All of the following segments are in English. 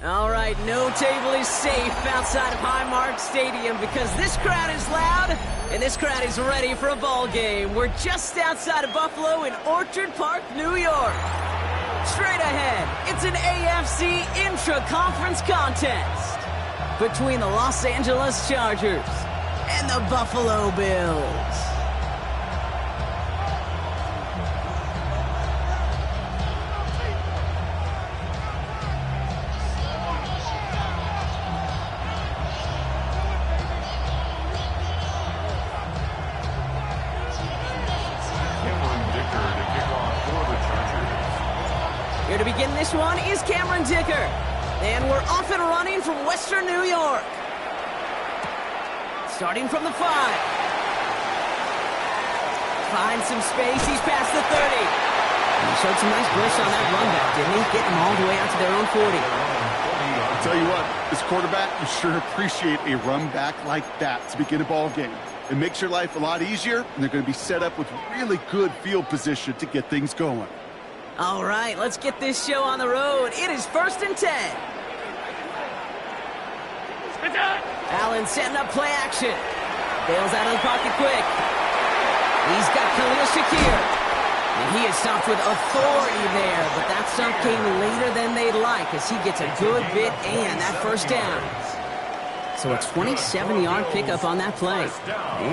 All right, no table is safe outside of Highmark Stadium because this crowd is loud and this crowd is ready for a ball game. We're just outside of Buffalo in Orchard Park, New York. Straight ahead, it's an AFC intra-conference contest between the Los Angeles Chargers and the Buffalo Bills. Here to begin this one is Cameron Dicker. And we're off and running from Western New York. Starting from the 5. Finds some space, he's past the 30. And he showed some nice bursts on that run back, didn't he? Getting them all the way out to their own 40. I'll tell you what, as quarterback, you sure appreciate a run back like that to begin a ball game. It makes your life a lot easier, and they're going to be set up with really good field position to get things going. All right, let's get this show on the road. It is 1st and 10. Allen setting up play action. Bails out of the pocket quick. He's got Khalil Shakir. And he is stopped with authority there, but that stop came later than they'd like as he gets a good bit and that first down. So a 27-yard pickup on that play.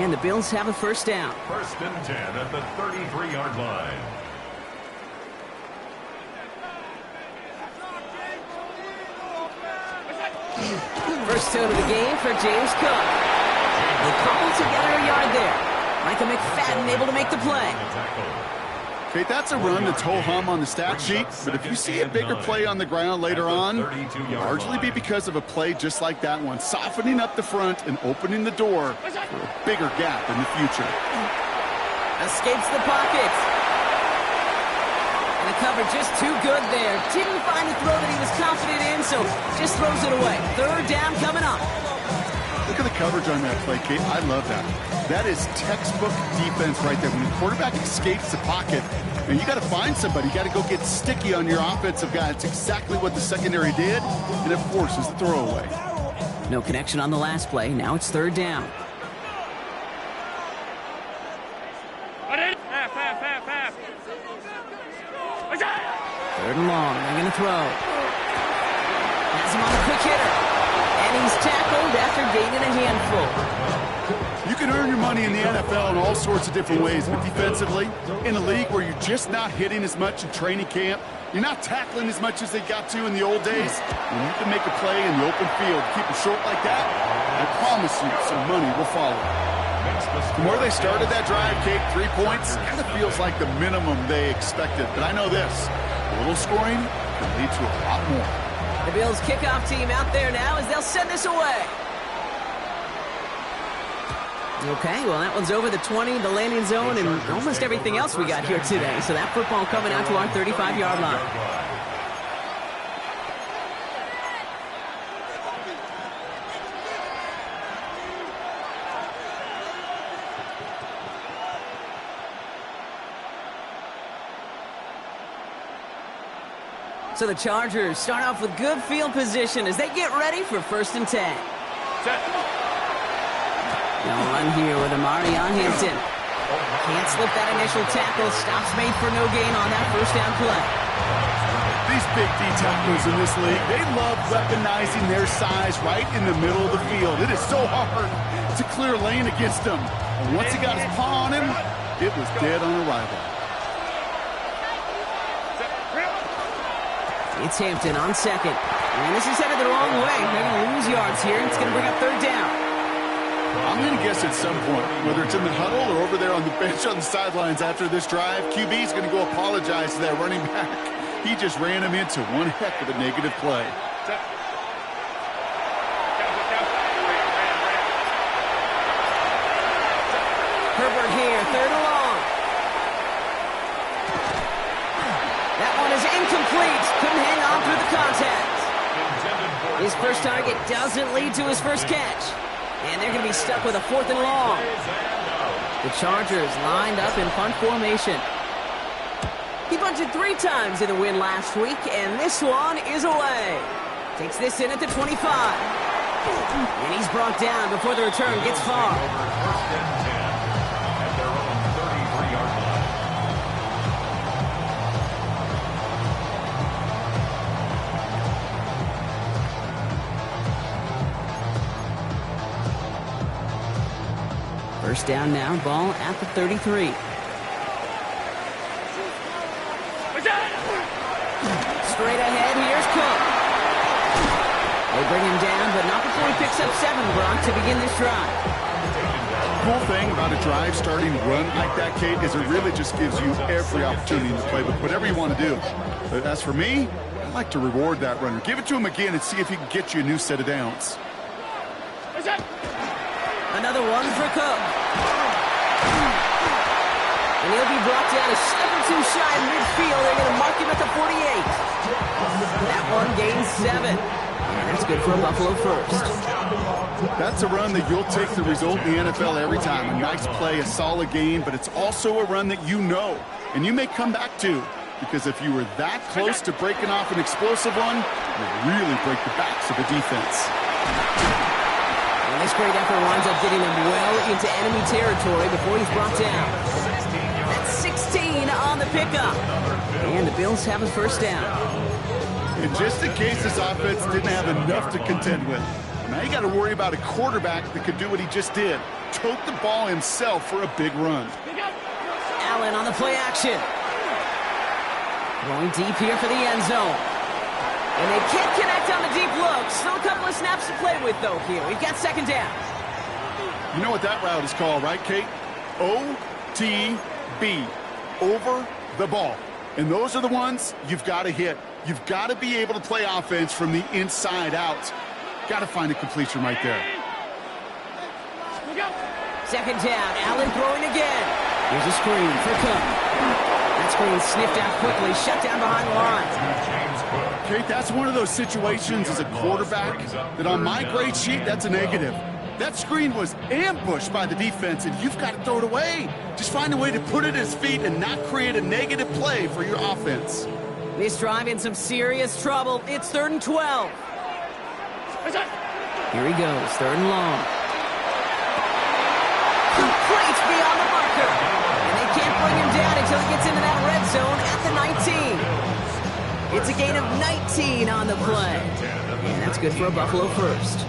And the Bills have a first down. 1st and 10 at the 33-yard line. First down of the game for James Cook. They cobble together a yard there. Micah McFadden able to make the play. Okay, that's a run that's ho-hum on the stat sheet, but if you see a bigger play on the ground later on, it'll largely be because of a play just like that one, softening up the front and opening the door for a bigger gap in the future. Escapes the pocket. And the cover just too good there. Didn't find the throw that he was confident in, so just throws it away. 3rd down coming up. Look at the coverage on that play, Kate. I love that. That is textbook defense right there. When the quarterback escapes the pocket, and you got to find somebody. You got to go get sticky on your offensive guy. It's exactly what the secondary did, and it forces the throwaway. No connection on the last play. Now it's 3rd down. Third and long. They're going to throw. Has him on a quick hitter. And he's tackled after gaining a handful. You can earn your money in the NFL in all sorts of different ways, but defensively, in a league where you're just not hitting as much in training camp, you're not tackling as much as they got to in the old days, when you can make a play in the open field, keep it short like that, I promise you some money will follow. From where they started that drive, Kate, 3 points, kind of feels like the minimum they expected. But I know this, a little scoring can lead to a lot more. The Bills kickoff team out there now as they'll send this away. Okay, well, that one's over the 20, the landing zone, and almost everything else we got here today. So that football coming out to our 35-yard line. So the Chargers start off with good field position as they get ready for 1st and 10. No run here with Amari on Hampton. Can't slip that initial tackle. Stops made for no gain on that first down play. These big D tackles in this league, they love weaponizing their size right in the middle of the field. It is so hard to clear lane against them. And once he got his paw on him, it was dead on arrival. It's Hampton on 2nd. And this is headed the wrong way. They're going to lose yards here. It's going to bring up 3rd down. I'm going to guess at some point, whether it's in the huddle or over there on the bench on the sidelines after this drive, QB is going to go apologize to that running back. He just ran him into one heck of a negative play. Herbert here, 3rd and long. That one is incomplete. Couldn't hang on through the contact. His first target doesn't lead to his first catch. And they're going to be stuck with a 4th and long. The Chargers lined up in punt formation. He punted 3 times in the win last week, and this one is away. Takes this in at the 25. And he's brought down before the return gets far. First and 10 at their own 33-yard line. First down now, ball at the 33. Straight ahead, here's Cook. They bring him down, but not before he picks up 7, Brock, to begin this drive. Cool thing about a drive starting run like that, Kate, is it really just gives you every opportunity to play with whatever you want to do. But as for me, I like to reward that runner. Give it to him again and see if he can get you a new set of downs. Another one for Cook. And he'll be brought down a step or two shy in midfield. They're going to mark him at the 48. That one gains 7. And that's good for a Buffalo first. That's a run that you'll take the result in the NFL every time. A nice play, a solid game, but it's also a run that you know and you may come back to, because if you were that close to breaking off an explosive one, you'll really break the backs of the defense. And this great effort winds up getting him well into enemy territory before he's brought down. That's 16 on the pickup. And the Bills have a first down. And just in case this offense didn't have enough to contend with, now you got to worry about a quarterback that could do what he just did. Tote the ball himself for a big run. Allen on the play action. Going deep here for the end zone. And they can't connect on the deep look. Still a couple of snaps to play with, though, here. We've got second down. You know what that route is called, right, Kate? OTB. Over the ball. And those are the ones you've got to hit. You've got to be able to play offense from the inside out. Got to find a completion right there. Second down. Allen throwing again. Here's a screen for Cook. That screen sniffed out quickly. Shut down behind the line. Kate, that's one of those situations as a quarterback that on my grade sheet, that's a negative. That screen was ambushed by the defense, and you've got to throw it away. Just find a way to put it at his feet and not create a negative play for your offense. This drive in some serious trouble. It's 3rd and 12. Here he goes, 3rd and long. Completes beyond the marker. And they can't bring him down until he gets into that red zone at the 19. It's a gain of 19 on the play. And that's good for a Buffalo first.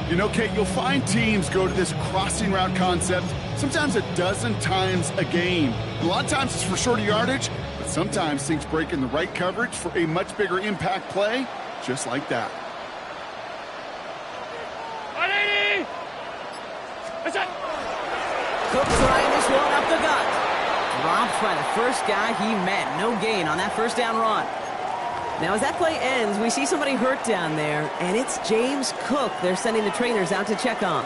You know, Kate, you'll find teams go to this crossing route concept sometimes a dozen times a game. A lot of times it's for shorter yardage, but sometimes things break in the right coverage for a much bigger impact play, just like that. Cook trying this one up the gut. Dropped by the first guy he met. No gain on that first down run. Now, as that play ends, we see somebody hurt down there, and it's James Cook they're sending the trainers out to check on.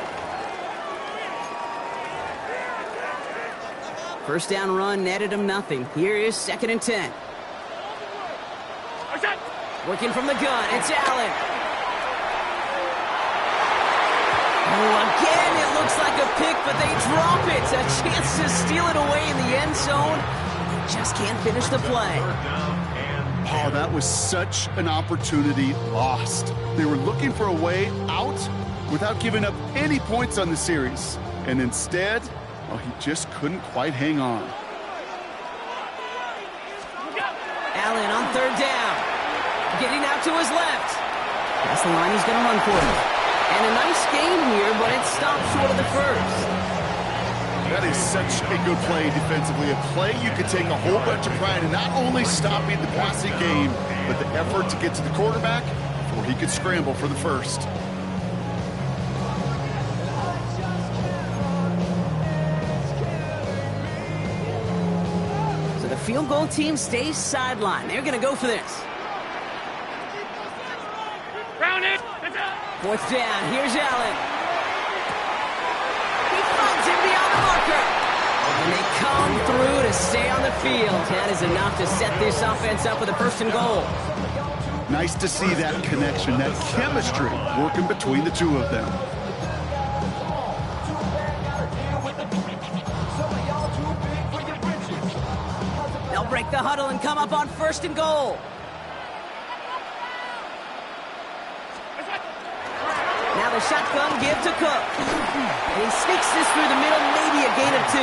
First down run netted him nothing. Here is 2nd and 10. Working from the gun, it's Allen. Oh, again, it looks like a pick, but they drop it. A chance to steal it away in the end zone. Just can't finish the play. Oh, that was such an opportunity lost. They were looking for a way out without giving up any points on the series. And instead, well, he just couldn't quite hang on. Allen on 3rd down. Getting out to his left. That's the line he's going to run for him. And a nice game here, but it stopped short of the first. That is such a good play defensively. A play you could take a whole bunch of pride in not only stopping the passing game, but the effort to get to the quarterback before he could scramble for the first. So the field goal team stays sidelined. They're going to go for this. Round it. 4th down. Here's Allen. He finds him beyond the marker. And they come through to stay on the field. That is enough to set this offense up with a 1st and goal. Nice to see that connection, that chemistry working between the two of them. They'll break the huddle and come up on 1st and goal. the shotgun give to Cook. And he sneaks this through the middle, maybe a gain of 2.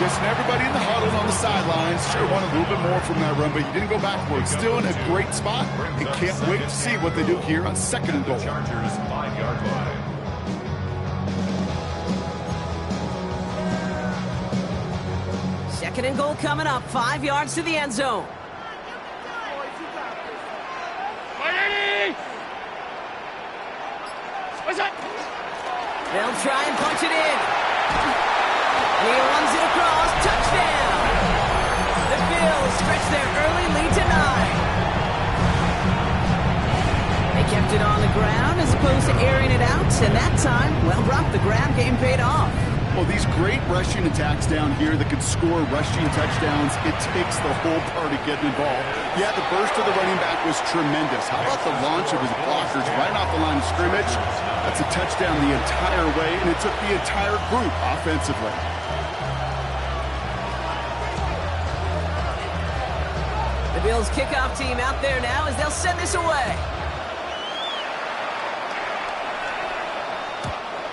Guessing everybody in the huddle on the sidelines sure wanted a little bit more from that run, but he didn't go backwards. Still in a great spot, and can't wait to see what they do here on 2nd and goal. Chargers 5-yard line. Second and goal coming up, 5 yards to the end zone. They'll try and punch it in. And he runs it across. Touchdown! The Bills stretch their early lead to 9. They kept it on the ground as opposed to airing it out. And that time, well, Brock, the ground game paid off. Well, these great rushing attacks down here that can score rushing touchdowns, it takes the whole party getting involved. Yeah, the burst of the running back was tremendous. How about the launch of his blockers right off the line of scrimmage? That's a touchdown the entire way, and it took the entire group offensively. The Bills kickoff team out there now as they'll send this away.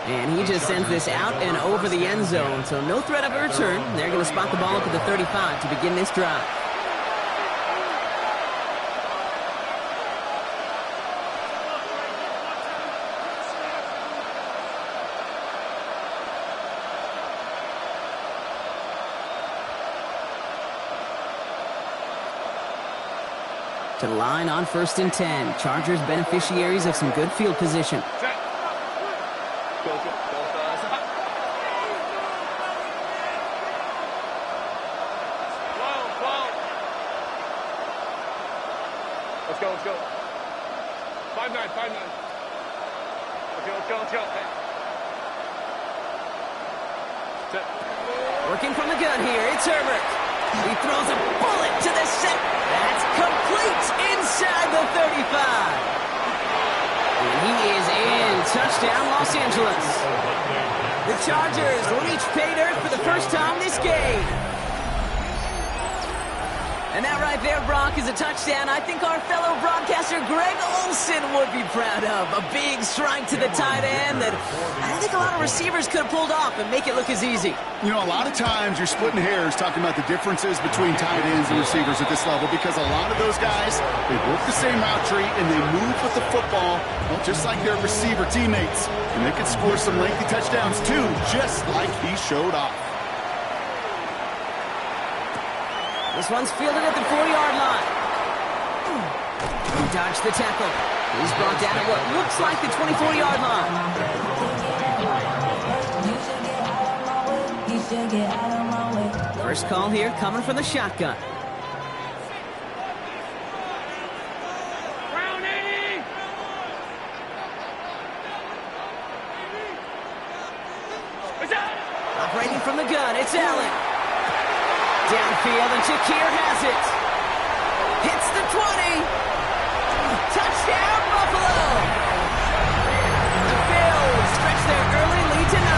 And he just sends this out and over the end zone, so no threat of a return. They're going to spot the ball up at the 35 to begin this drive. To the line on 1st and 10. Chargers beneficiaries of some good field position. Let's go. 5-9. Let's go. Working from the gun here, it's Herbert. He throws a bullet to the set. That's complete inside the 35. And he is in. Touchdown, Los Angeles. The Chargers reach pay dirt for the first time this game. And that right there, Brock, is a touchdown I think our fellow broadcaster Greg Olsen would be proud of. A big strike to the tight end that I don't think a lot of receivers could have pulled off and make it look as easy. You know, a lot of times you're splitting hairs talking about the differences between tight ends and receivers at this level because a lot of those guys, they work the same route tree and they move with the football, well, just like their receiver teammates. And they can score some lengthy touchdowns too, just like he showed off. This one's fielded at the 4-yard line. He dodged the tackle. He's brought down at what looks like the 24-yard line. First call here coming from the shotgun. Operating from the gun, it's Allen. Downfield, and Shakir has it. Hits the 20. Touchdown, Buffalo. The Bills stretch their early lead to 9.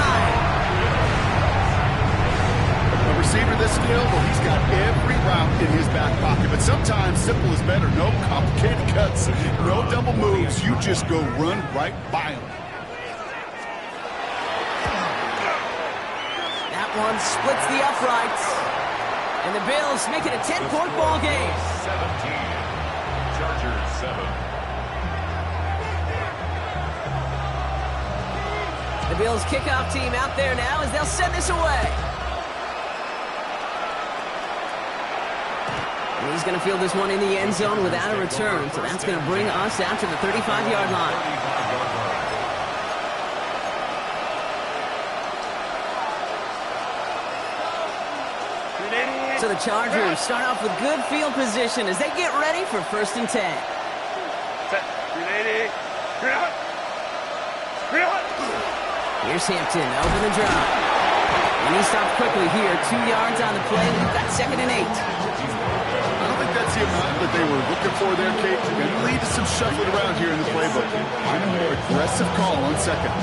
A receiver this skilled, well, he's got every route in his back pocket. But sometimes simple is better. No complicated cuts, no double moves. You just go run right by him. That one splits the uprights. And the Bills make it a 10-point ball game. 17. Chargers 7. The Bills kickoff team out there now as they'll send this away. And he's going to field this one in the end zone without a return. So that's going to bring us out to the 35-yard line. So the Chargers start off with good field position as they get ready for 1st and 10. Here's Hampton over the drop. And he stopped quickly here. 2 yards on the play. We've got 2nd and 8. I don't think that's the amount that they were looking for there, Kate. Going to lead to some shuffling around here in the playbook. I'm a more aggressive call on 2nd.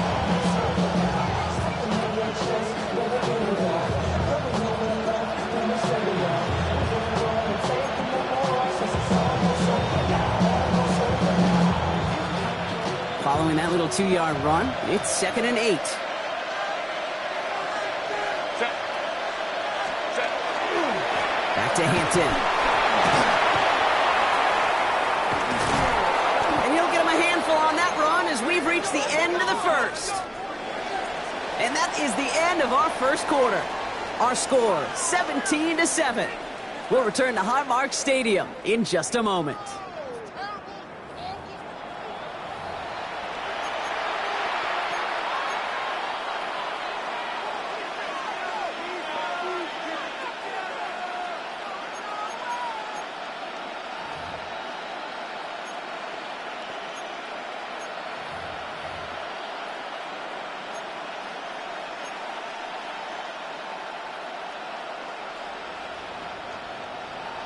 Following that little 2-yard run, it's 2nd and 8. Set. Set. Back to Hampton. And he'll get him a handful on that run as we've reached the end of the first. And that is the end of our first quarter. Our score, 17-7. We'll return to Highmark Stadium in just a moment.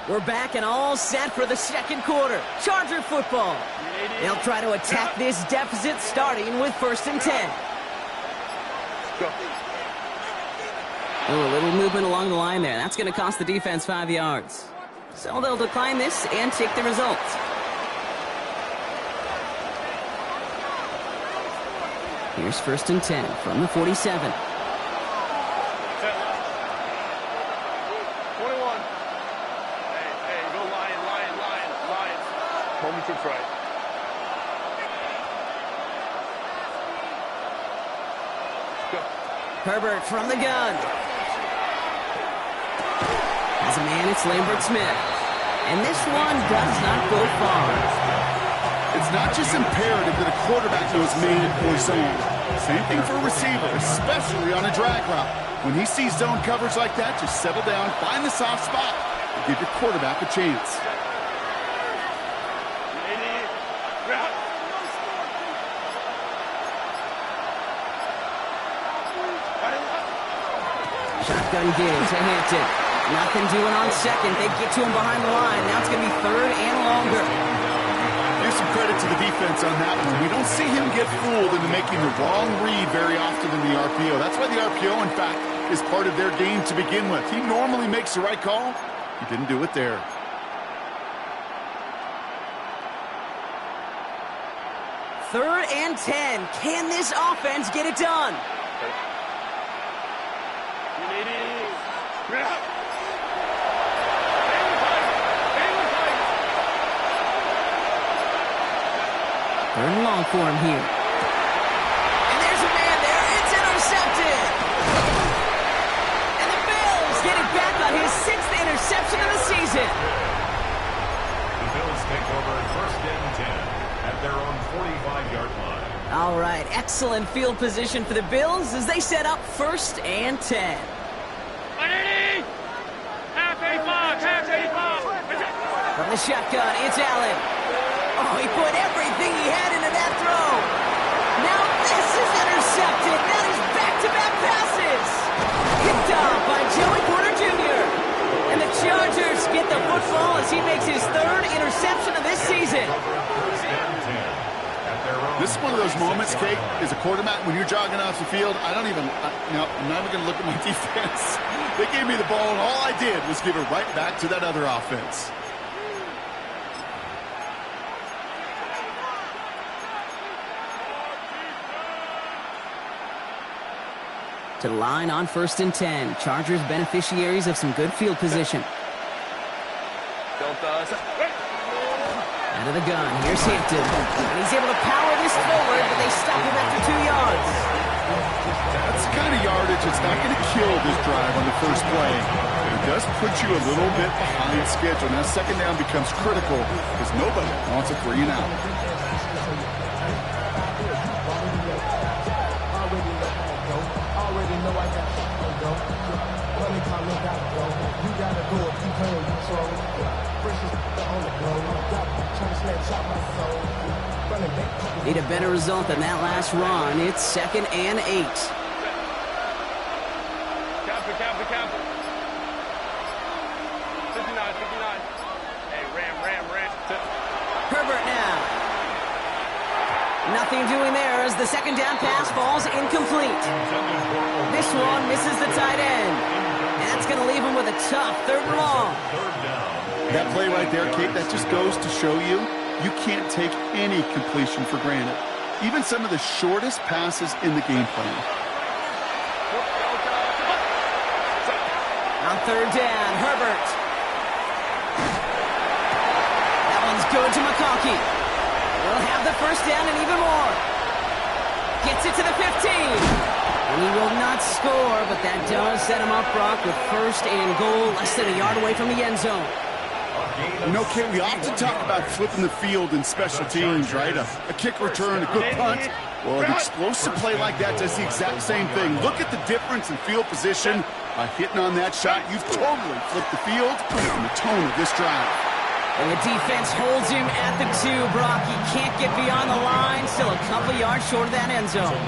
We're back and all set for the second quarter. Charger football. They'll try to attack this deficit starting with 1st and 10. Go. Oh, a little movement along the line there. That's going to cost the defense 5 yards. So they'll decline this and take the result. Here's 1st and 10 from the 47. 21. Hey, go Lions. Homie troops right. Go. Herbert from the gun. As a man, it's Lambert Smith. And this one does not go far. It's not just imperative that a quarterback knows man or zone. Same thing for a receiver, especially on a drag route. When he sees zone coverage like that, just settle down, find the soft spot, and give your quarterback a chance. Shotgun give to Hampton. Nothing doing on second. They get to him behind the line. Now it's going to be 3rd and longer. Give some credit to the defense on that one. We don't see him get fooled into making the wrong read very often in the RPO. That's why the RPO, in fact, is part of their game to begin with. He normally makes the right call. He didn't do it there. Third and 10. Can this offense get it done? Third and long for him here. And there's a man there. It's intercepted. And the Bills get it back on his 6th interception of the season. The Bills take over 1st and 10 at their own 45-yard line. All right, excellent field position for the Bills as they set up 1st and 10. From the shotgun, it's Allen. Oh, he put everything he had into that throw. Now this is intercepted. That is back-to-back passes. Picked off by Joey Porter Jr. And the Chargers get the football as he makes his 3rd interception of this season. This is one of those moments, Kate, as a quarterback, when you're jogging off the field, I'm not even going to look at my defense. They gave me the ball, and all I did was give it right back to that other offense. To the line on 1st and 10. Chargers beneficiaries of some good field position. Out of the gun, here's Hampton. And he's able to power this forward, but they stop him after 2 yards. That's the kind of yardage that's not going to kill this drive on the first play. But it does put you a little bit behind schedule. Now 2nd down becomes critical because nobody wants a 3 and out. Need a better result than that last run. It's 2nd and 8. Captain. 59. Hey, Ram. Herbert now. Nothing doing there as the 2nd down pass falls incomplete. This one misses the tight end. And that's going to leave him with a tough 3rd and long. That play right there, Kate, that just goes to show you can't take any completion for granted. even some of the shortest passes in the game plan. On third down, Herbert. That one's good to McConkey. He'll have the first down and even more. Gets it to the 15. And he will not score, but that does set him up, Brock, with first and goal, less than a yard away from the end zone. You know, Kate, we often talk about flipping the field in special teams, right? A kick return, a good punt. Well, an explosive play like that does the exact same thing. Look at the difference in field position. By hitting on that shot, you've totally flipped the field and the tone of this drive. And the defense holds him at the 2, Brock. He can't get beyond the line. Still a couple yards short of that end zone.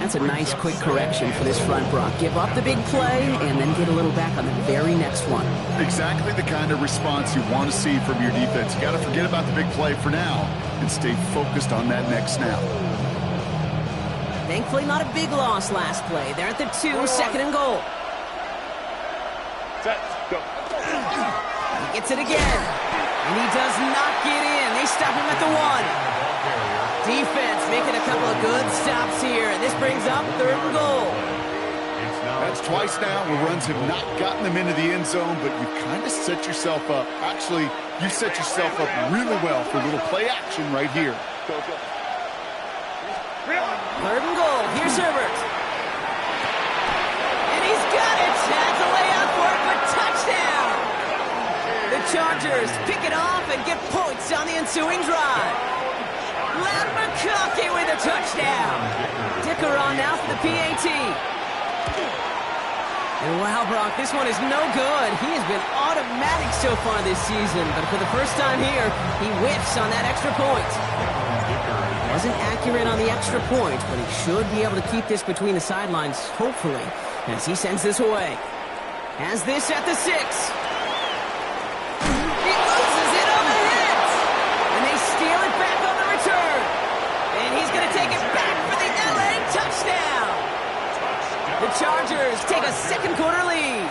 That's a nice quick correction for this front, Brock. Give up the big play and then get a little back on the very next one. Exactly the kind of response you want to see from your defense. You got to forget about the big play for now and stay focused on that next snap. Thankfully, not a big loss last play. They're at the 2, second and goal. Set, go. He gets it again. And he does not get in. They stop him at the 1. Defense making a couple of good stops here, and this brings up third and goal. That's twice now where runs have not gotten them into the end zone, but you've kind of set yourself up. Actually, you set yourself up really well for a little play action right here. Go, go. Third and goal. Here's Herbert. And he's got it. That's a layout for it, but touchdown. The Chargers pick it off and get points on the ensuing drive. Len McConkey with a touchdown. Dicker on now for the PAT. And wow, Brock, this one is no good. He has been automatic so far this season, but for the first time here, he whiffs on that extra point. Wasn't accurate on the extra point, but he should be able to keep this between the sidelines, hopefully, as he sends this away. Has this at the 6. He loses it on the hit, and they steal it back on the return. And he's going to take it back for the LA touchdown. The Chargers take a second quarter lead.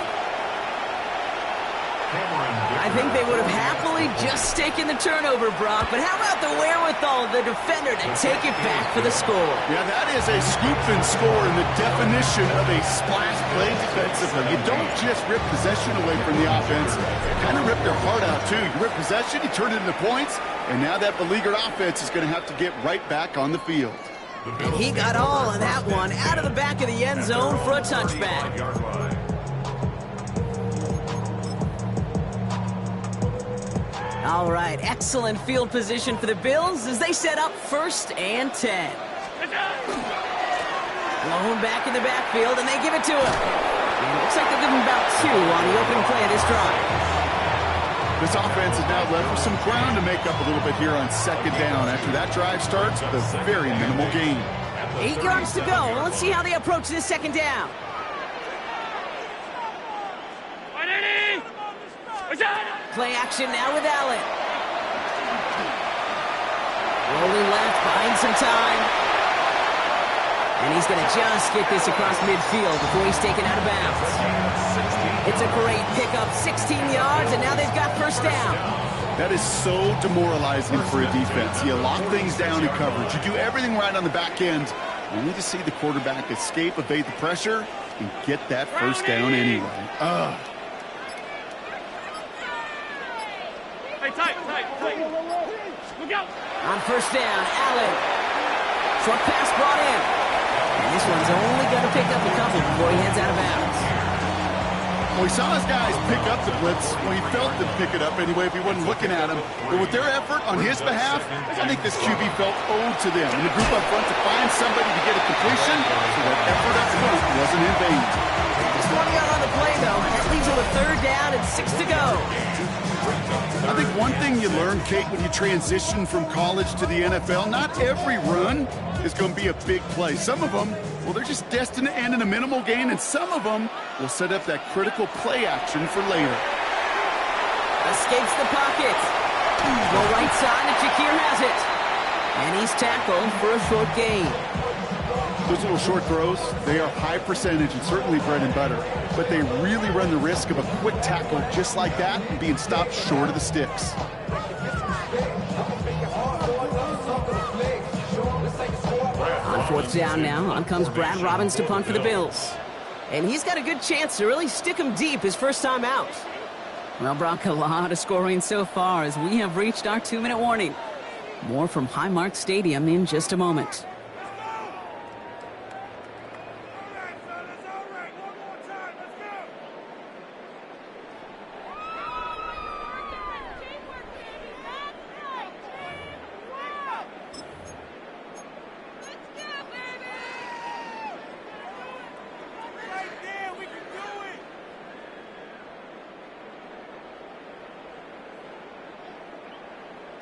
I think they would have happily just taken the turnover, Brock, but how about the wherewithal of the defender to take it back for the score? Yeah, that is a scoop and score in the definition of a splash play defensively. You don't just rip possession away from the offense, you kind of rip their heart out too. You rip possession, you turn it into points, and now that beleaguered offense is going to have to get right back on the field. And he got all of that one out of the back of the end zone for a touchback. All right, excellent field position for the Bills as they set up first and 10. Blown back in the backfield, and they give it to him. And it looks like they'll give him about 2 on the opening play of this drive. This offense is now left with some ground to make up a little bit here on second down. After that drive starts with a very minimal gain. 8 yards to go. Let's see how they approach this second down. Play action now with Allen. Rolling left, buying some time. And he's going to just get this across midfield before he's taken out of bounds. It's a great pickup, 16 yards, and now they've got first down. That is so demoralizing for a defense. You lock things down in coverage. You do everything right on the back end. You need to see the quarterback escape, evade the pressure, and get that first down anyway. Tight. Look out. On first down, Allen. Short pass brought in. And this one's only going to pick up a couple before he heads out of bounds. Well, he saw his guys pick up the blitz. Well, he felt them pick it up anyway if he wasn't looking at him. But with their effort on his behalf, I think this QB felt owed to them. And the group up front to find somebody to get a completion, so that effort up front wasn't in vain. Just 1 yard on the play, though. That leaves him with third down and 6 to go. I think one thing you learn, Kate, when you transition from college to the NFL, not every run is going to be a big play. Some of them, well, they're just destined to end in a minimal gain, and some of them will set up that critical play action for later. Escapes the pocket. Go right side, and Shakir has it. And he's tackled for a short gain. Those little short throws, they are high percentage and certainly bread and butter, but they really run the risk of a quick tackle just like that and being stopped short of the sticks. 4th down now. On comes Brad Robbins to punt for the Bills. And he's got a good chance to really stick him deep his first time out. Well, Brock, a lot of scoring so far as we have reached our 2-minute warning. More from Highmark Stadium in just a moment.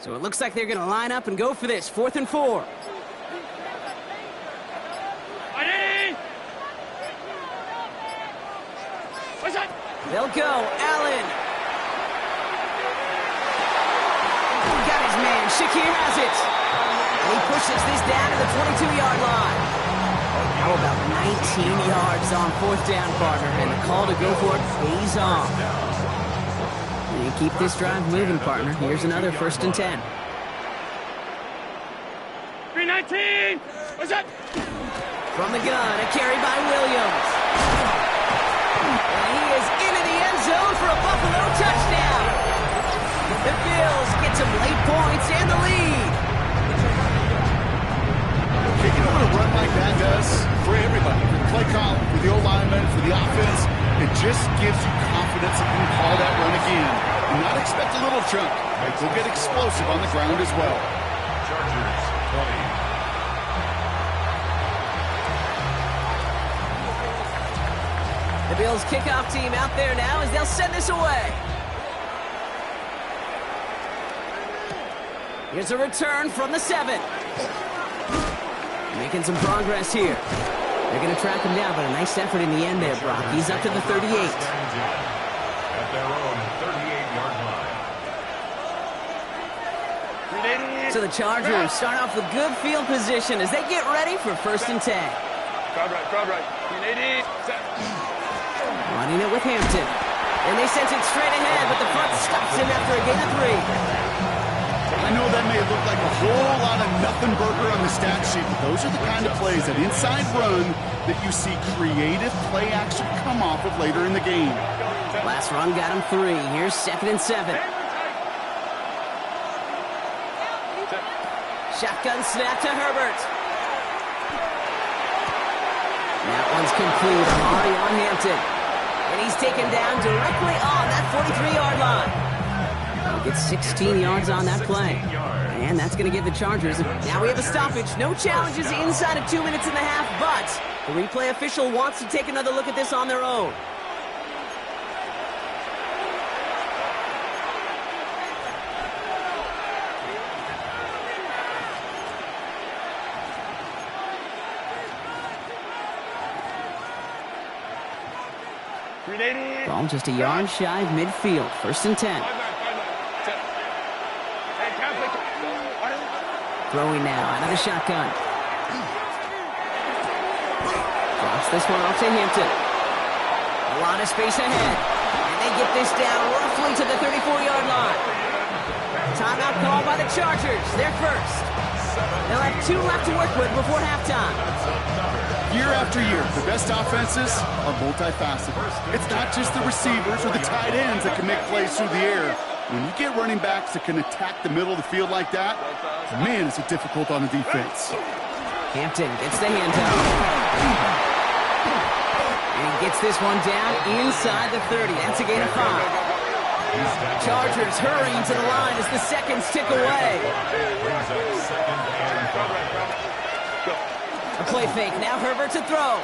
So it looks like they're going to line up and go for this. 4th and 4. They'll go. Allen. Got his man. Shakir has it. And he pushes this down to the 22-yard line. How about 19 yards on 4th down, partner? And the call to go for it pays off. And keep this drive moving, partner. Here's another 1st and 10. 319. What's up? From the gun, a carry by Williams. And he is into the end zone for a Buffalo touchdown. The Bills get some late points and the lead. Okay, you know what a run like that does for everybody, for the play call, for the O-lineman, for the offense? It just gives you confidence that you can call that run again. And not expect a little chunk. They'll get explosive on the ground as well. Chargers 20. The Bills kickoff team out there now as they'll send this away. Here's a return from the 7. Making some progress here. They're going to track him down, but a nice effort in the end there, Brock. He's up to the 38. At their own 38-yard line. So the Chargers start off with good field position as they get ready for 1st and 10. Crowd right. 380. Running it with Hampton. And they sent it straight ahead, but the front stops him after a gain of 3. I know that may look like a whole lot of nothing burger on the stat sheet, but those are the kind of plays, that inside run, that you see creative play action come off of later in the game. Last run got him 3. Here's 2nd and 7. Shotgun snap to Herbert. That one's complete. Amari on Hampton. And he's taken down directly on that 43-yard line. He'll get 16 yards on that play. And that's going to give the Chargers. Now we have a stoppage. No challenges inside of 2 minutes and a half, but the replay official wants to take another look at this on their own. Ball just a yard shy of midfield. 1st and 10. Throwing now out of the shotgun. Drops this one off to Hampton. A lot of space ahead. And they get this down roughly to the 34-yard line. Timeout called by the Chargers. They're first. They'll have 2 left to work with before halftime. Year after year, the best offenses are multifaceted. It's not just the receivers or the tight ends that can make plays through the air. When you get running backs that can attack the middle of the field like that, man, is it difficult on the defense. Hampton gets the handoff. And he gets this one down inside the 30. That's a gain of 5. Chargers hurrying to the line as the seconds tick away. A play fake. Now Herbert to throw.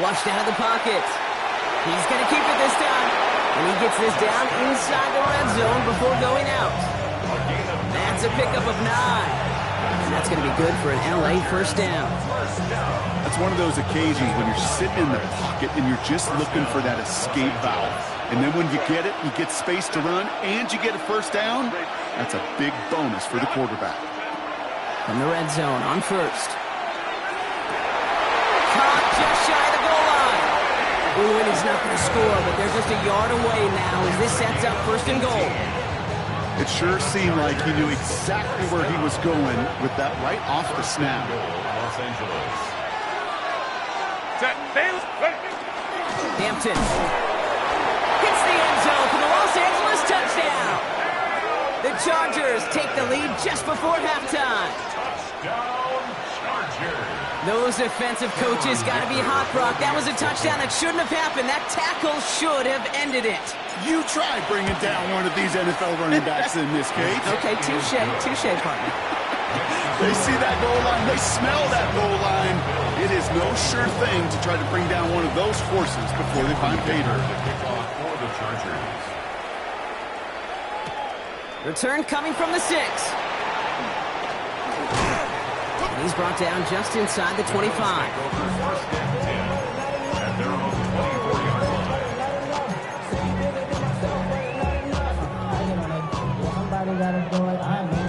Flushed out of the pocket. He's going to keep it this time. And he gets this down inside the red zone before going out. That's a pickup of 9. And that's going to be good for an LA 1st down. That's one of those occasions when you're sitting in the pocket and you're just looking for that escape valve. And then when you get it, you get space to run, and you get a 1st down, that's a big bonus for the quarterback. From the red zone on 1st. Caught just shy of the goal line. Ooh, and he's not going to score, but they're just a yard away now as this sets up 1st and goal. It sure seemed like he knew exactly where he was going with that right off the snap. Los Angeles. Set. Bailey. Hampton hits the end zone for the Los Angeles touchdown. The Chargers take the lead just before halftime. Touchdown, Chargers. Those defensive coaches got to be hot, Brock. That was a touchdown that shouldn't have happened. That tackle should have ended it. You try bringing down one of these NFL running backs in this case. Okay, touche, partner. They see that goal line. They smell that goal line. It is no sure thing to try to bring down one of those horses before they find pay dirt. Kickoff for the Chargers. Return coming from the 6. He's brought down just inside the 25. First and 10 at their own 24-yard line. Somebody gotta do it. I mean.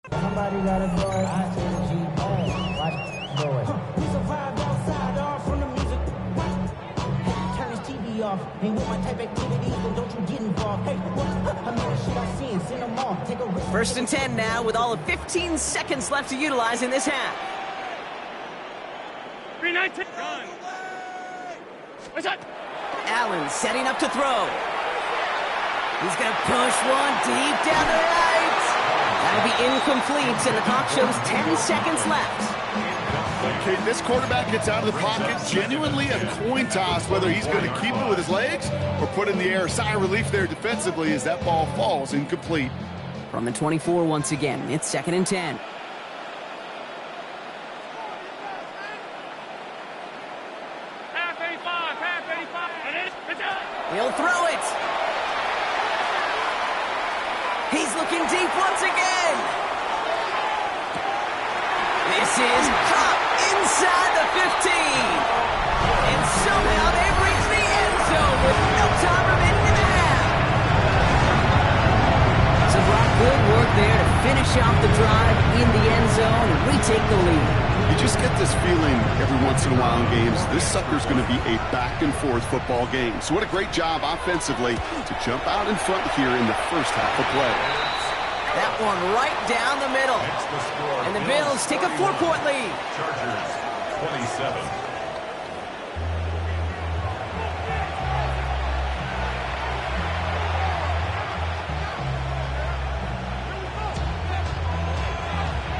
Somebody gotta do it. I say the GGML. Watch do it. We survived outside all from the music. Turn this TV off. Ain't with my type activities, then don't you get involved. Hey, I mean the shit I seen. Send them off. Take a risk. First and 10 now with all of 15 seconds left to utilize in this half. 319. Run. What's up? Allen setting up to throw. He's going to push one deep down the right. That'll be incomplete, and the clock shows 10 seconds left. Okay, this quarterback gets out of the pocket. Genuinely a coin toss whether he's going to keep it with his legs or put it in the air. Sigh of relief there defensively as that ball falls incomplete. From the 24 once again, it's 2nd and 10. Half 85. Half 85. It's out. He'll throw it. He's looking deep once again. This is caught inside the 15. And somehow they've reached the end zone with no time remaining in the half. So Brock, good work there to finish off the drive in the end zone and retake the lead. You just get this feeling every once in a while in games, this sucker's going to be a back-and-forth football game. So what a great job offensively to jump out in front here in the first half of play. That one right down the middle. And the Bills take a 4-point lead. Chargers 27.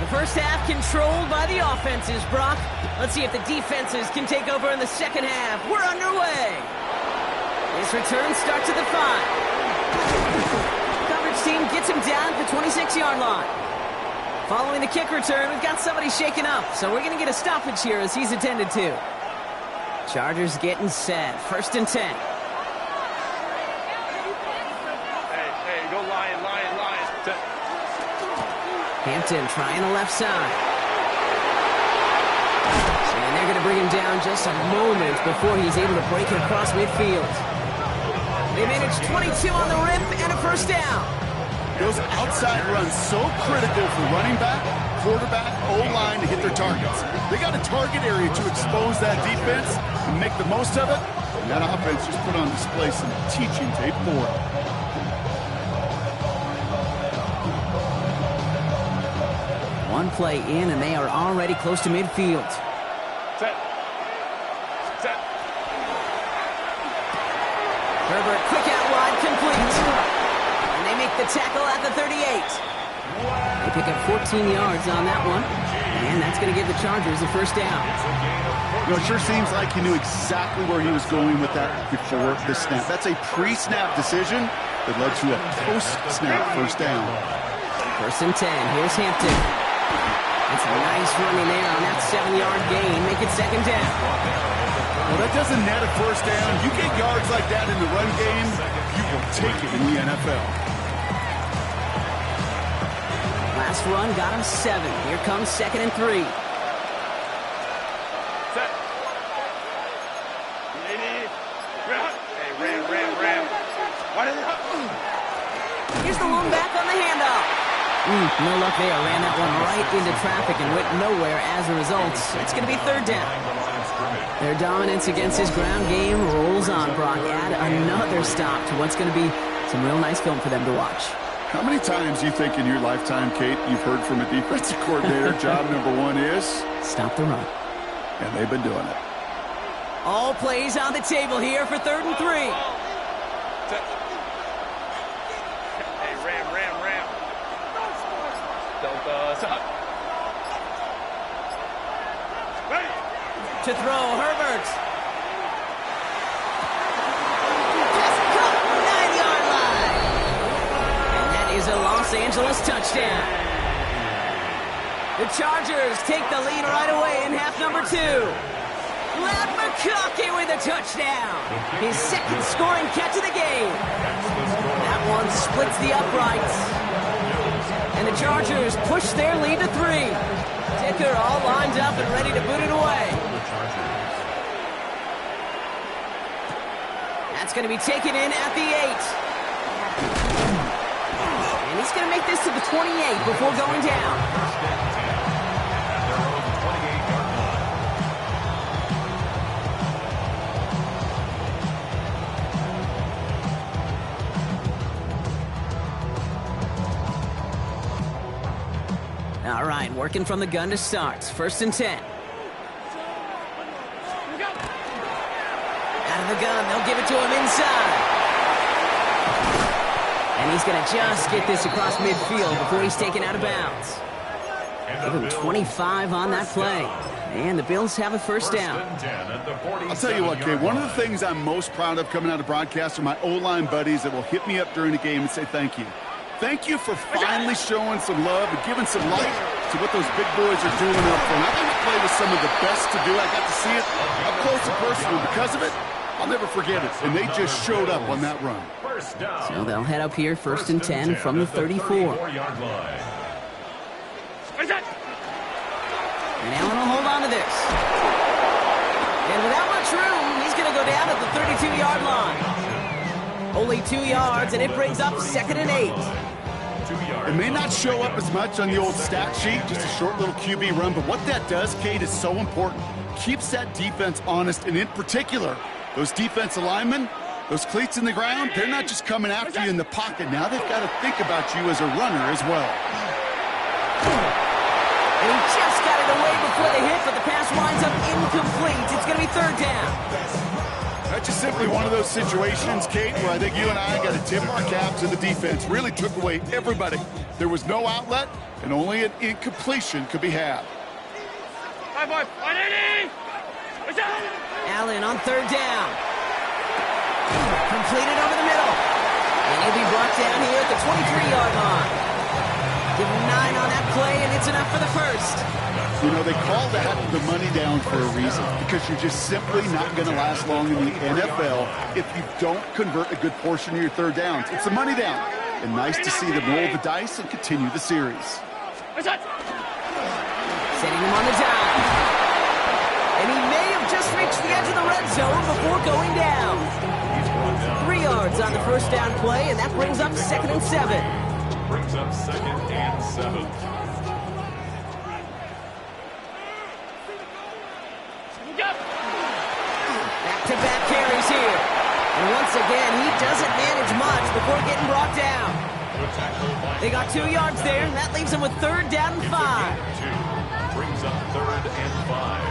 The first half controlled by the offenses, Brock. Let's see if the defenses can take over in the second half. We're underway. This return starts at the 5. Coverage team gets him down at the 26-yard line. Following the kick return, we've got somebody shaken up, so we're going to get a stoppage here as he's attended to. Chargers getting set. 1st and 10. Hey, go Lion. Set. Hampton trying the left side. And they're going to bring him down just a moment before he's able to break it across midfield. They managed 22 on the rip and a first down. Those outside runs so critical for running back, quarterback, O-line to hit their targets. They got a target area to expose that defense and make the most of it. And that offense just put on display some teaching tape for it. One play in, and they are already close to midfield. Set. Herbert, quick out wide, complete. And they make the tackle at the 38. They pick up 14 yards on that one. And that's going to give the Chargers a first down. You know, it sure seems like he knew exactly where he was going with that before the snap. That's a pre-snap decision that led to a post-snap first down. 1st and 10. Here's Hampton. It's a nice run in there on that 7-yard gain. Make it 2nd down. Well, that doesn't net a first down. You get yards like that in the run game, you will take it in the NFL. Last run got him 7. Here comes 2nd and 3. No luck there. Ran that one right into traffic and went nowhere as a result. It's going to be third down. Their dominance against his ground game rolls on, Brock. Add another stop to what's going to be some real nice film for them to watch. How many times do you think in your lifetime, Kate, you've heard from a defensive coordinator, job number one is? Stop the run. And they've been doing it. All plays on the table here for 3rd and 3. Hey, Ram. Don't stop. Ready. To throw, Herbert. Just caught 9-yard line. And that is a Los Angeles touchdown. The Chargers take the lead right away in half number 2. Matt McConkey with a touchdown. His second scoring catch of the game. That one splits the uprights. And the Chargers push their lead to 3. Ticker all lined up and ready to boot it away. That's going to be taken in at the 8. And he's going to make this to the 28 before going down. All right, working from the gun to start. 1st and 10. Out of the gun, they'll give it to him inside. And he's going to just get this across midfield before he's taken out of bounds. Give him 25 on that play. And the Bills have a 1st down. I'll tell you what, Kay, one of the things I'm most proud of coming out of broadcast are my O-line buddies that will hit me up during the game and say thank you. Thank you for finally showing some love and giving some light to what those big boys are doing up front. I think to play with some of the best to do. I got to see it up close and personal. Because of it, I'll never forget it. And they just showed up on that run. So they'll head up here 1st and 10 from the 34. And Allen will hold on to this. And without much room, he's going to go down at the 32-yard line. Only 2 yards, and it brings up 2nd and 8. It may not show up as much on the old stat sheet, just a short little QB run, but what that does, Kate, is so important. Keeps that defense honest, and in particular, those defensive linemen, those cleats in the ground, they're not just coming after you in the pocket. Now they've got to think about you as a runner as well. And he just got it away before the hit, but the pass winds up incomplete. It's going to be 3rd down. That's just simply one of those situations, Kate, where I think you and I got to tip our cap to the defense. Really took away everybody. There was no outlet, and only an incompletion could be had. Allen on 3rd down. Completed over the middle. And he'll be brought down here at the 23-yard line. Give him 9 on that play, and it's enough for the 1st. You know, they call that the money down for a reason, because you're just simply not going to last long in the NFL if you don't convert a good portion of your 3rd downs. It's the money down. And nice to see them roll the dice and continue the series. Setting him on the dime. And he may have just reached the edge of the red zone before going down. 3 yards on the 1st down play, and that brings up 2nd and 7. Brings up 2nd and 7. Back-to-back carries here. And once again, he doesn't manage much before getting brought down. They got 2 yards there, and that leaves them with 3rd down and 5. Brings up 3rd and 5.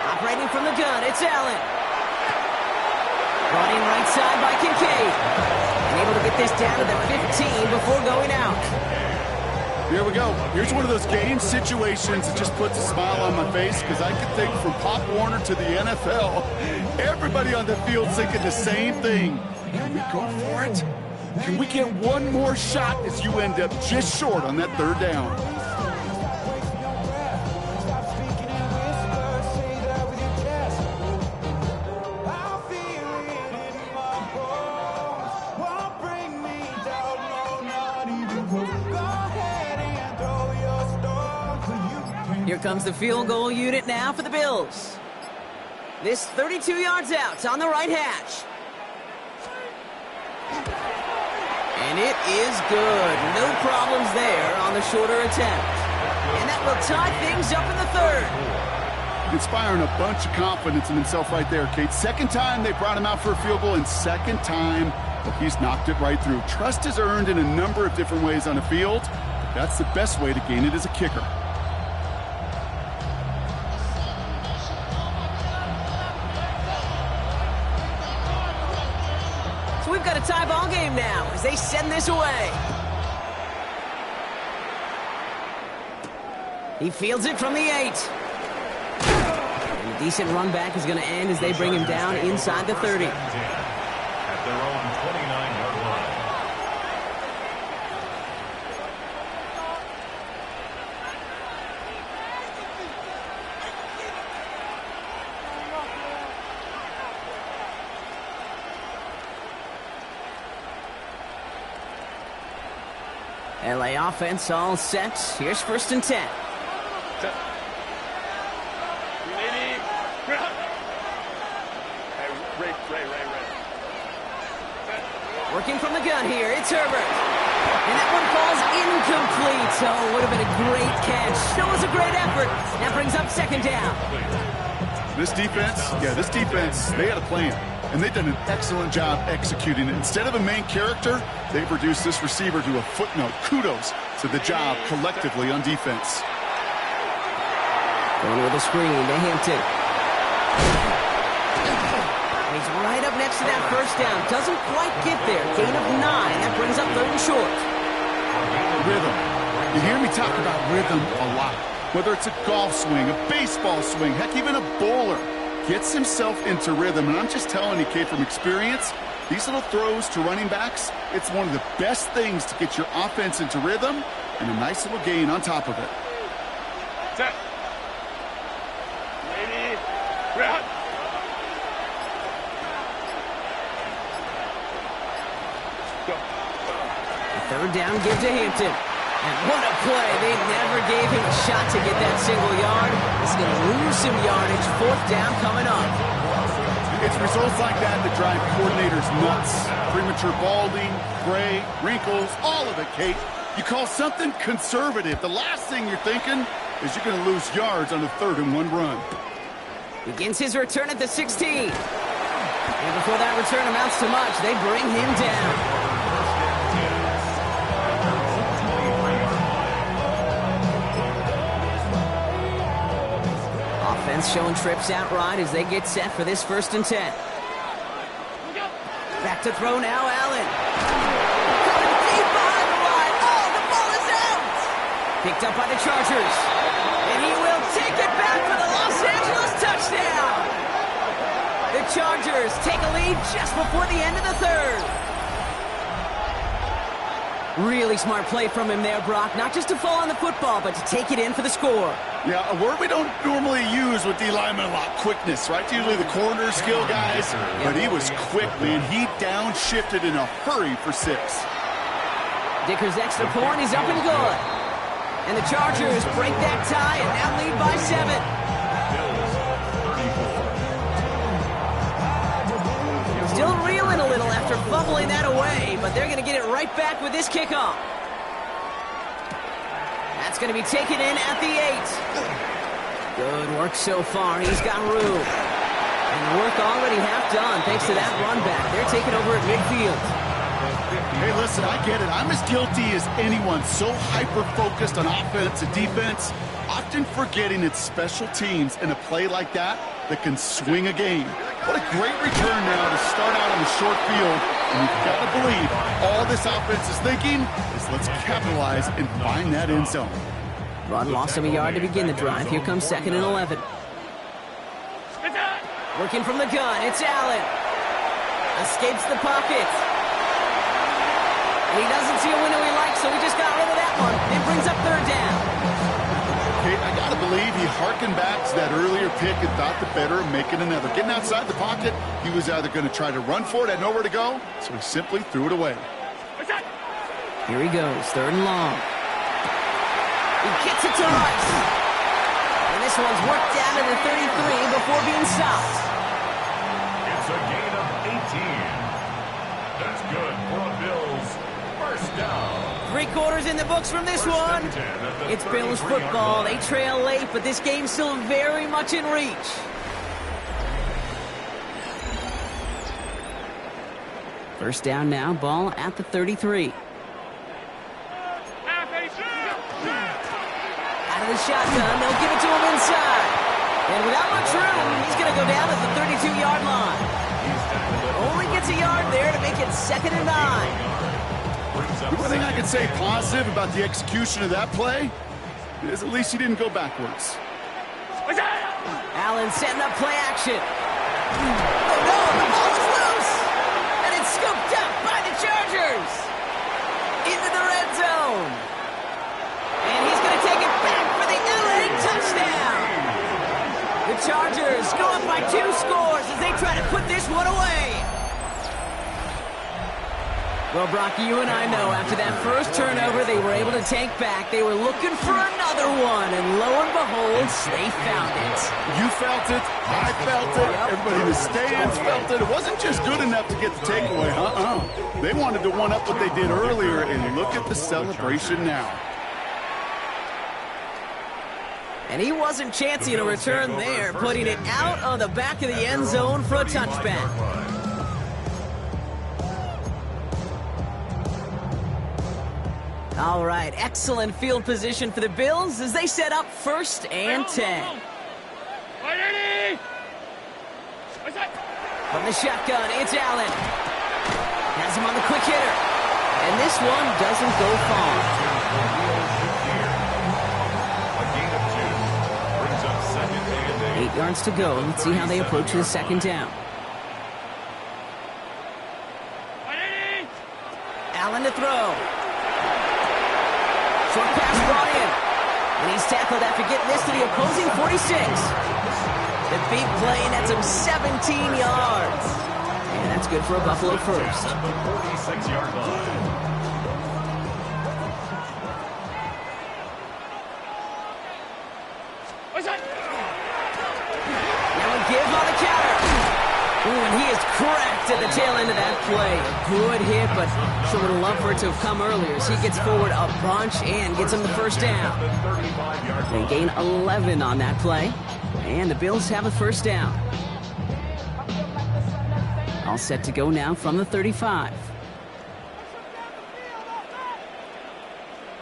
Operating from the gun, it's Allen. Brought in right side by Kincaid. And able to get this down to the 15 before going out. Here we go. Here's one of those game situations that just puts a smile on my face, because I can think from Pop Warner to the NFL, everybody on the field thinking the same thing. Can we go for it? Can we get one more shot as you end up just short on that 3rd down? Here comes the field goal unit now for the Bills. This 32 yards out on the right hash. And it is good. No problems there on the shorter attempt. And that will tie things up in the third. Inspiring a bunch of confidence in himself right there, Kate. Second time they brought him out for a field goal, and second time he's knocked it right through. Trust is earned in a number of different ways on the field. That's the best way to gain it as a kicker. So we've got a tie ball game now as they send this away. He fields it from the 8. And a decent run back is going to end as they bring him down inside the 30. At their own 29-yard line. LA offense all set. Here's 1st and 10. Working from the gun here, it's Herbert. And that one falls incomplete. Oh, would have been a great catch. Still was a great effort. That brings up 2nd down. This defense, they had a plan. And they've done an excellent job executing it. Instead of a main character, they've reduced this receiver to a footnote. Kudos to the job collectively on defense. Going with a screen to Hampton. He's right up next to that 1st down. Doesn't quite get there. Gain of 9. That brings up 3rd and short. Rhythm. You hear me talk about rhythm a lot. Whether it's a golf swing, a baseball swing, heck, even a bowler. Gets himself into rhythm, and I'm just telling you, Kate, from experience, these little throws to running backs, it's one of the best things to get your offense into rhythm, and a nice little gain on top of it. Set. Ready. Round. Go. The 3rd down give to Hampton. And what a play. They never gave him a shot to get that single yard. He's going to lose some yardage. 4th down coming up. It's results like that that drive coordinators nuts. Premature balding, gray, wrinkles, all of it, Kate. You call something conservative. The last thing you're thinking is you're going to lose yards on a 3rd and 1 run. Begins his return at the 16. And before that return amounts to much, they bring him down. Offense showing trips out right as they get set for this 1st and 10. Back to throw now, Allen. Coming deep behind the line. Oh, the ball is out. Picked up by the Chargers. And he will take it back for the Los Angeles touchdown. The Chargers take a lead just before the end of the 3rd. Really smart play from him there, Brock. Not just to fall on the football, but to take it in for the score. Yeah, a word we don't normally use with D linemen a lot, quickness, right? Usually the corner skill guys, but he was quick, man. He downshifted in a hurry for 6. Dicker's extra point is up and good. And the Chargers break that tie and now lead by 7. Still reeling a little after fumbling that away, but they're going to get it right back with this kickoff. That's going to be taken in at the 8. Good work so far. He's got room. And work already half done thanks to that run back. They're taking over at midfield. Hey, listen, I get it. I'm as guilty as anyone. So hyper-focused on offense and defense, often forgetting it's special teams in a play like that can swing a game. What a great return now to start out on the short field. And you've got to believe all this offense is thinking is let's capitalize and find that end zone. Run lost him a yard to begin the drive. Here comes 2nd and 11. Working from the gun, it's Allen. Escapes the pocket. And he doesn't see a window he likes, so he just got rid of that one. It brings up 3rd down. Kate, I got to believe he harkened back to that earlier pick and thought the better of making another. Getting outside the pocket, he was either going to try to run for it, had nowhere to go, so he simply threw it away. Here he goes, 3rd and long. He gets it to Rice. And this one's worked down to the 33 before being stopped. It's a gain of 18. That's good for a Bills first down. 3 quarters in the books from this one. It's Bills football. They trail late, but this game's still very much in reach. First down now, ball at the 33. Out of the shotgun, they'll give it to him inside. And without much room, he's going to go down at the 32-yard line. Only gets a yard there to make it 2nd and 9. The one thing I can say positive about the execution of that play is at least he didn't go backwards. Allen setting up play action. Oh no, the ball is loose! And it's scooped up by the Chargers! Into the red zone! And he's going to take it back for the LA touchdown! The Chargers go up by 2 scores as they try to put this one away. Well, Brock, you and I know after that first turnover, they were able to take back. They were looking for another one, and lo and behold, they found it. You felt it. I felt it. Everybody in the stands felt it. It wasn't just good enough to get the takeaway. They wanted to one-up what they did earlier, and look at the celebration now. And he wasn't chancing a return there, putting it out of the back of the end zone for a touchback. All right, excellent field position for the Bills as they set up 1st and 10. From the shotgun, it's Allen. Has him on the quick hitter. And this one doesn't go far. A gain of 2. Brings up 2nd and 8. 8 yards to go. Let's see how they approach this 2nd down. Allen to throw. Short pass brought in. And he's tackled after getting this to the opposing 46. The big play nets him 17 yards. And that's good for a Buffalo first. At the 46-yard line. Now a give on the counter. Ooh, and he is cracked at the tail end of that play. A good hit, but sure would have loved for it to have come earlier as he gets forward a bunch and gets him the first down. They gain 11 on that play, and the Bills have a first down. All set to go now from the 35.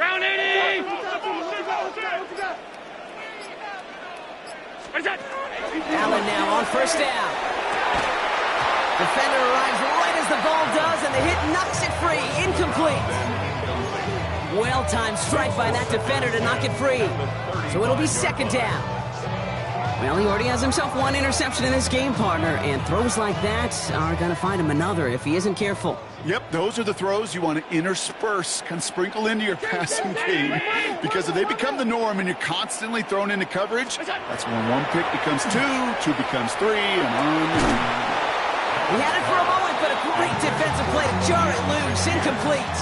Round 80! Allen now on first down. Defender arrives right as the ball does, and the hit knocks it free. Incomplete. Well-timed strike by that defender to knock it free. So it'll be 2nd down. Well, he already has himself 1 interception in this game, partner, and throws like that are going to find him another if he isn't careful. Yep, those are the throws you want to intersperse, can sprinkle into your passing game. Because if they become the norm and you're constantly thrown into coverage, that's when 1 pick becomes 2, 2 becomes 3, and on and on. He had it for a moment, but a great defensive play to jar it loose. Incomplete.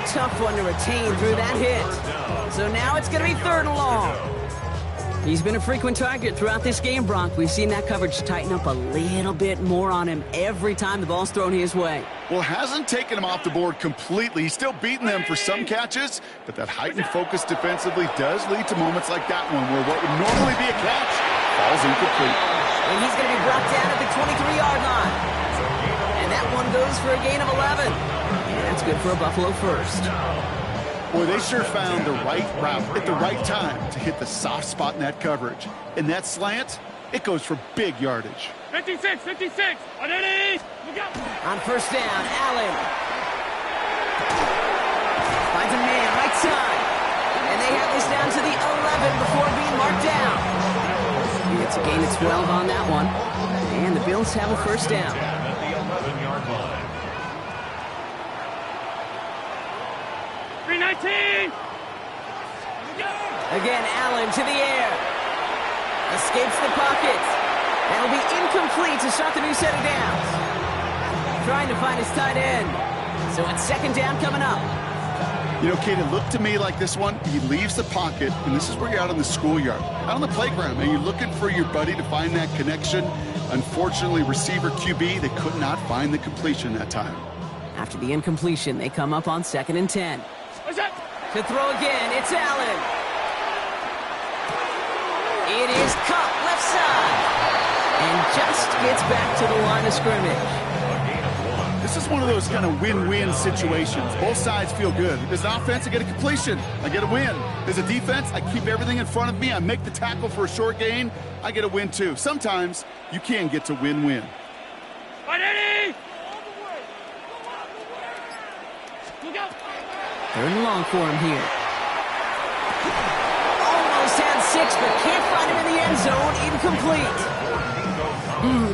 Tough one to retain through that hit. So now it's going to be 3rd and long. He's been a frequent target throughout this game, Brock. We've seen that coverage tighten up a little bit more on him every time the ball's thrown his way. Well, hasn't taken him off the board completely. He's still beating them for some catches, but that heightened focus defensively does lead to moments like that one where what would normally be a catch falls incomplete. And he's going to be brought down at the 23-yard line. And that one goes for a gain of 11. And that's good for a Buffalo first. Boy, they sure found the right route at the right time to hit the soft spot in that coverage. And that slant, it goes for big yardage. 56, 56, on 80, look out. On first down, Allen finds a man right side. And they have this down to the 11 before being marked down. It's a gain of 12 on that one. And the Bills have a first down. At the 11-yard line. 319. Again, Allen to the air. Escapes the pocket. That'll be incomplete to start the new set of downs. Trying to find his tight end. So it's 2nd down coming up. You know, Kate, it looked to me like this one, he leaves the pocket, and this is where you're out on the schoolyard, out on the playground, and you're looking for your buddy to find that connection. Unfortunately, receiver QB, they could not find the completion that time. After the incompletion, they come up on 2nd and 10. To throw again, it's Allen. It is Cup, left side. And just gets back to the line of scrimmage. This is one of those kind of win-win situations. Both sides feel good. As an offense, I get a completion. I get a win. As a defense, I keep everything in front of me. I make the tackle for a short gain. I get a win, too. Sometimes you can get to win-win. Third and long for him here. Almost had 6, but can't find him in the end zone. Incomplete.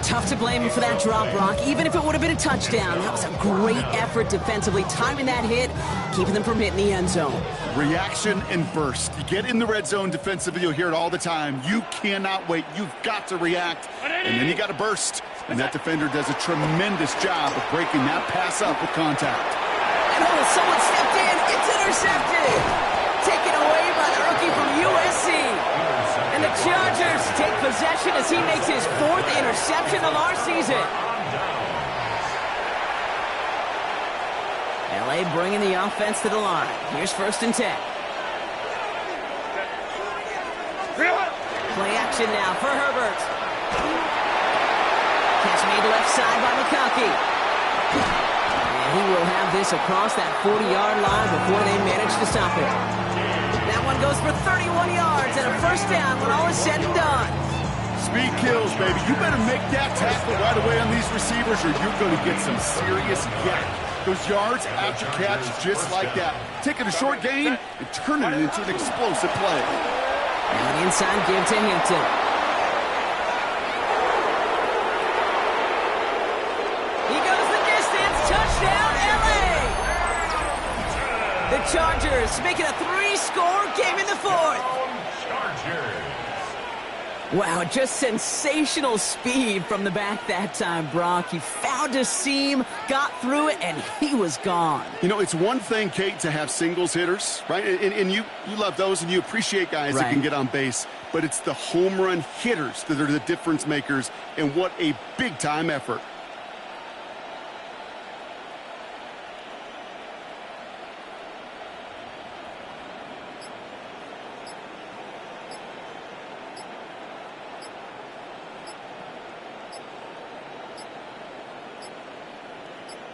Tough to blame him for that drop, Brock. Even if it would have been a touchdown, that was a great effort defensively, timing that hit, keeping them from hitting the end zone. Reaction and burst. You get in the red zone defensively, you'll hear it all the time. You cannot wait. You've got to react, and then you got to burst. And that defender does a tremendous job of breaking that pass up with contact. And someone stepped in. It's intercepted. Taken away by the rookie from USC. And the Chargers take possession as he makes his 4th interception of our season. LA bringing the offense to the line. Here's 1st and 10. Play action now for Herbert. Catch made left side by McConkey. And he will have this across that 40-yard line before they manage to stop it. That one goes for 31 yards and a 1st down when all is said and done. Speed kills, baby. You better make that tackle right away on these receivers or you're going to get some serious yak. Those yards after catch just like that. Taking a short gain and turning it into an explosive play. And an inside give to Hinton. He goes the distance. Touchdown, LA! The Chargers make it a 3-score game in the 4th. Wow, just sensational speed from the back that time, Brock. He found a seam, got through it, and he was gone. You know, it's one thing, Kate, to have singles hitters, right? And you love those, and you appreciate guys that can get on base. But it's the home run hitters that are the difference makers, and what a big-time effort.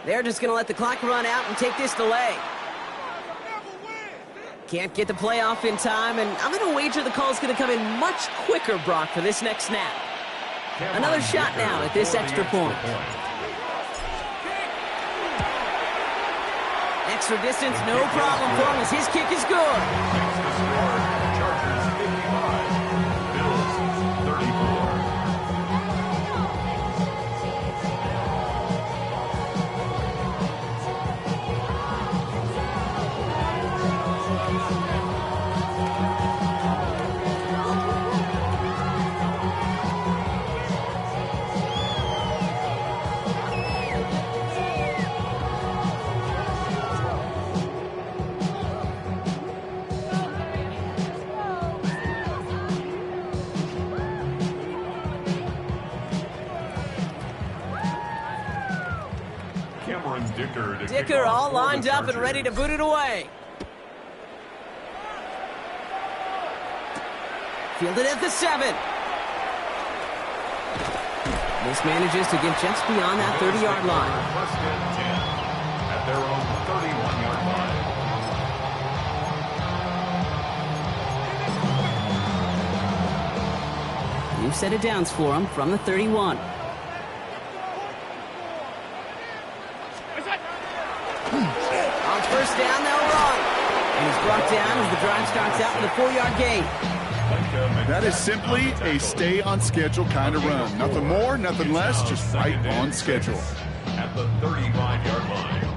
They're just going to let the clock run out and take this delay. Can't get the play off in time, and I'm going to wager the call's going to come in much quicker, Brock, for this next snap. Another shot now at this extra point. Extra distance, no problem for him as his kick is good. Dicker all lined up and ready to boot it away. Fielded at the 7. This manages to get just beyond that 30-yard line. At their own 31-yard line. New set of downs for him from the 31. On 1st down, they'll run. And he's brought down as the drive starts out with a 4-yard gain. That is simply a stay-on-schedule kind of run. Nothing more, nothing less, just right on schedule. At the 35-yard line.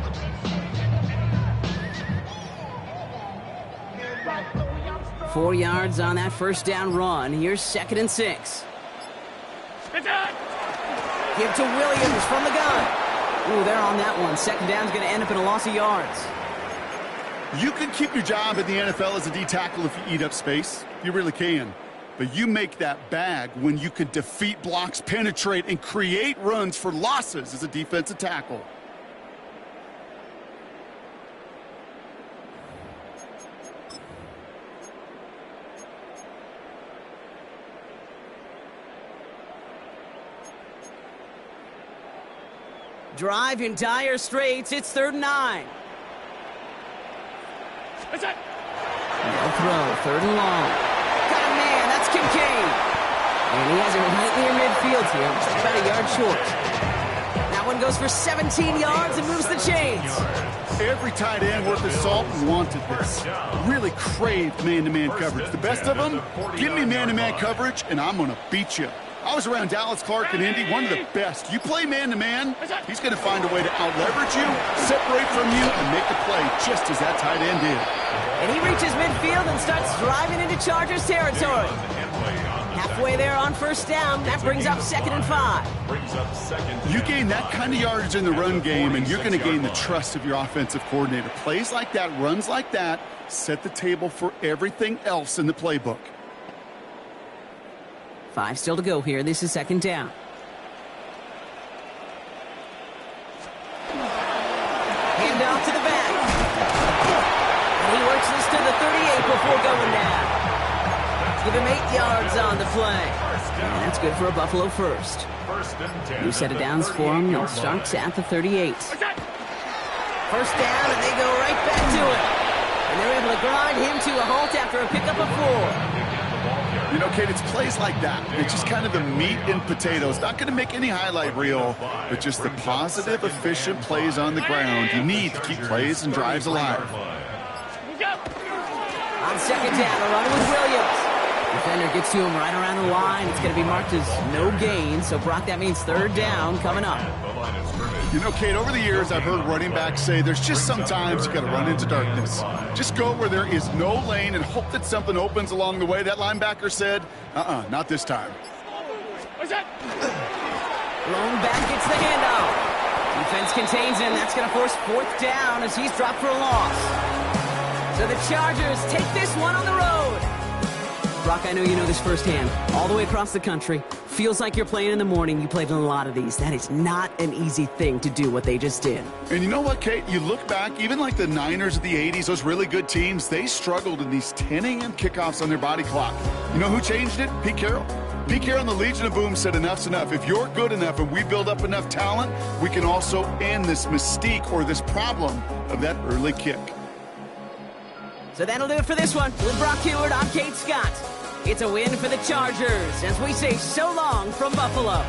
4 yards on that 1st down run. Here's 2nd and 6. Give to Williams from the gun. Ooh, they're on that one. 2nd down's going to end up in a loss of yards. You can keep your job in the NFL as a D tackle if you eat up space. You really can. But you make that bag when you can defeat blocks, penetrate, and create runs for losses as a defensive tackle. Drive in dire straits. It's 3rd and 9. That's it. No throw. 3rd and long. Got a man. That's Kincaid. And he has it right near midfield here. Just about a yard short. That one goes for 17 yards and moves the chains. Every tight end worth his salt wanted this. Really craved man-to-man coverage. The best of them, give me man-to-man coverage, and I'm going to beat you. I was around Dallas Clark and Indy, one of the best. You play man-to-man, he's going to find a way to out-leverage you, separate from you, and make the play just as that tight end did. And he reaches midfield and starts driving into Chargers territory. Halfway there on 1st down. That brings up 2nd and 5. You gain that kind of yardage in the run game, and you're going to gain the trust of your offensive coordinator. Plays like that, runs like that, set the table for everything else in the playbook. 5 still to go here. This is 2nd down. Hand off to the back. And he works this to the 38 before going down. Give him 8 yards on the play. And that's good for a Buffalo first. New set of downs for him. He'll start at the 38. 1st down, and they go right back to it. And they're able to grind him to a halt after a pickup of 4. You know, Kate, it's plays like that. It's just kind of the meat and potatoes. Not going to make any highlight reel, but just the positive, efficient plays on the ground. You need to keep plays and drives alive. On 2nd down, a run with Williams. Defender gets to him right around the line. It's going to be marked as no gain. So, Brock, that means 3rd down coming up. You know, Kate, over the years, I've heard running backs say there's just sometimes you got to run into darkness. Just go where there is no lane and hope that something opens along the way. That linebacker said, not this time. Lone back gets the handoff. Defense contains him. That's going to force 4th down as he's dropped for a loss. So the Chargers take this one on the road. Brock, I know you know this firsthand. All the way across the country. Feels like you're playing in the morning. You played in a lot of these. That is not an easy thing to do what they just did. And you know what, Kate? You look back, even like the Niners of the 80s, those really good teams, they struggled in these 10 a.m. kickoffs on their body clock. You know who changed it? Pete Carroll. Pete Carroll and the Legion of Boom said enough's enough. If you're good enough and we build up enough talent, we can also end this mystique or this problem of that early kick. So that'll do it for this one. With Brock Heward, I'm Kate Scott. It's a win for the Chargers as we say so long from Buffalo.